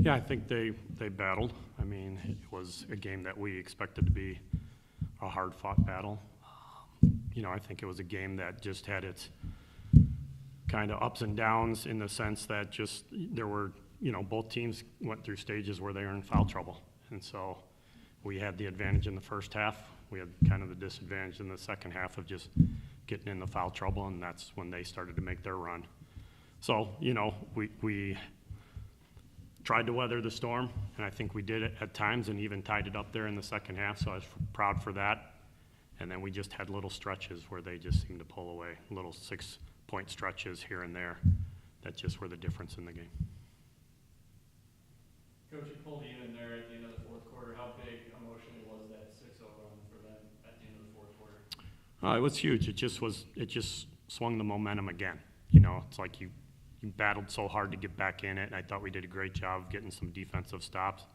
Yeah, I think they battled. I mean, it was a game that we expected to be a hard-fought battle. I think it was a game that just had its kind of ups and downs in the sense that just there were, both teams went through stages where they were in foul trouble. And so we had the advantage in the first half. We had kind of the disadvantage in the second half of just getting in the foul trouble, and that's when they started to make their run. So, we tried to weather the storm, and I think we did it at times and even tied it up there in the second half, so I was proud for that. And then we just had little stretches where they just seemed to pull away, little 6-point stretches here and there that just were the difference in the game. Coach, you pulled you in there at the end of the fourth quarter. How big emotionally was that 6-0 run for them at the end of the fourth quarter? It was huge. It just swung the momentum again. It's like you battled so hard to get back in it, and I thought we did a great job of getting some defensive stops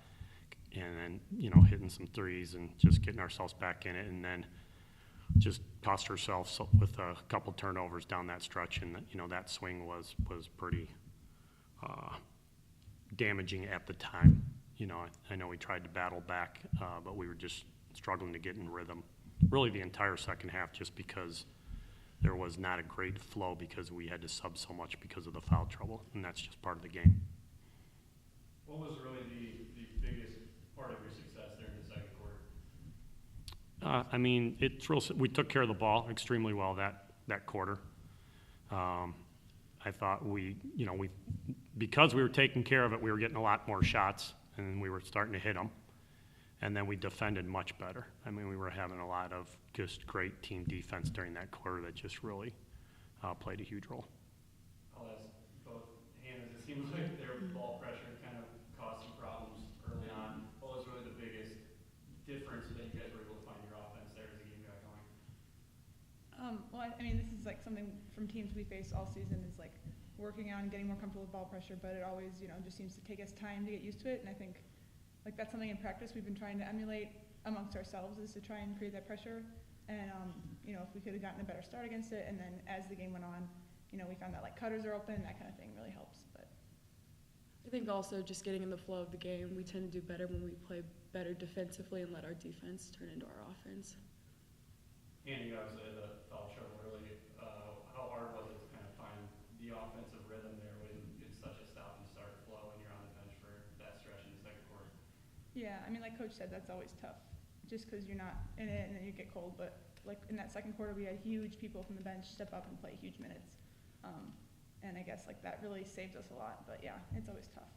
and then, hitting some threes and just getting ourselves back in it, and then just cost ourselves with a couple turnovers down that stretch, and that swing was pretty damaging at the time. I know we tried to battle back, but we were just struggling to get in rhythm really the entire second half, just because there was not a great flow because we had to sub so much because of the foul trouble, and that's just part of the game. What was really the biggest part of your success there in the second quarter? We took care of the ball extremely well that quarter. I thought because we were taking care of it, we were getting a lot more shots, and we were starting to hit them. And then we defended much better. We were having a lot of just great team defense during that quarter that just really played a huge role. I'll ask both Hannahs. It seems like their ball pressure kind of caused some problems early on. What was really the biggest difference that you guys were able to find your offense there as the game got going? This is like something from teams we face all season is like working on getting more comfortable with ball pressure, but it always, just seems to take us time to get used to it. And I think that's something in practice we've been trying to emulate amongst ourselves, is to try and create that pressure. And, if we could have gotten a better start against it, and then as the game went on, we found that cutters are open, that kind of thing really helps. But I think also just getting in the flow of the game, we tend to do better when we play better defensively and let our defense turn into our offense. And you obviously had the foul trouble early. How hard was it to kind of find the offensive rhythm there when it's such a stop-and-start flow and you're on the bench for that stretch in the second quarter? yeah, like Coach said, that's always tough, just because you're not in it and then you get cold. But in that second quarter, we had huge people from the bench step up and play huge minutes, and I guess that really saved us a lot. But yeah, it's always tough.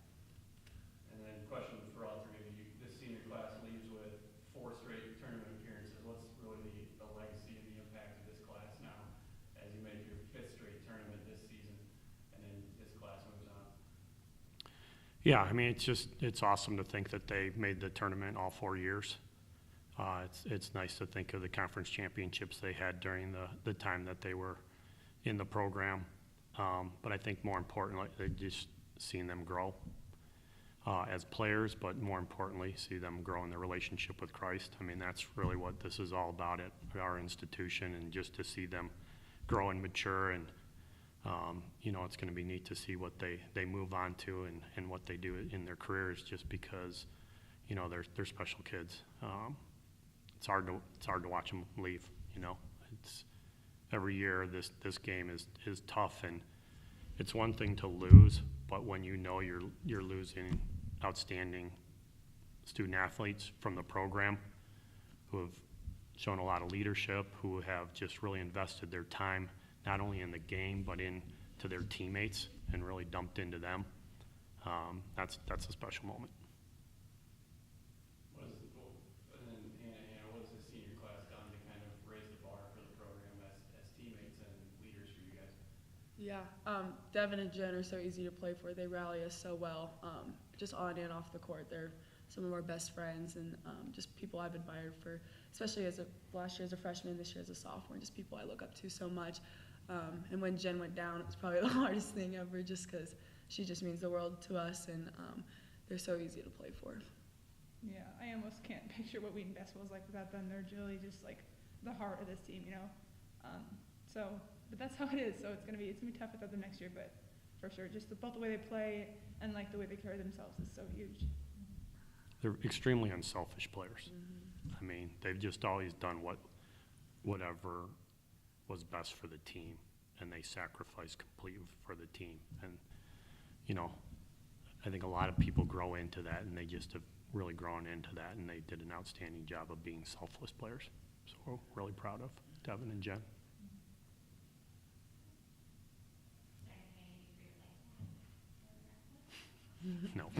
And then question for all three of you: this senior class leaves with 4 straight tournament appearances. What's really the legacy and the impact of this class now as you make your 5th straight tournament this season, and then this class moves on? Yeah, it's awesome to think that they made the tournament all 4 years. It's nice to think of the conference championships they had during the time that they were in the program. But I think more importantly, just seeing them grow as players, but more importantly, see them grow in their relationship with Christ. That's really what this is all about at our institution, and just to see them grow and mature. And it's going to be neat to see what they move on to and what they do in their careers, just because they're special kids. It's hard to watch them leave. It's every year this game is tough, and it's one thing to lose, but when you're losing outstanding student athletes from the program who have shown a lot of leadership, who have just really invested their time not only in the game but into their teammates and really dumped into them, that's a special moment. What has the senior class done to kind of raise the bar for the program as teammates and leaders for you guys? Yeah, Devin and Jen are so easy to play for. They rally us so well, just on and off the court. They're some of our best friends, and just people I've admired for, especially last year as a freshman, this year as a sophomore, just people I look up to so much. And when Jen went down, it was probably the hardest thing ever, just because she just means the world to us, and they're so easy to play for. Yeah, I almost can't picture what Wheaton basketball is like without them. They're really just the heart of this team, But that's how it is. So it's gonna be tough without them next year. But for sure. Just both the way they play and like the way they carry themselves is so huge. They're extremely unselfish players. I mean, they've just always done whatever was best for the team, and they sacrifice completely for the team. And, you know, I think a lot of people grow into that, and they just have really grown into that, and they did an outstanding job of being selfless players. So we're really proud of Devin and Jen. No.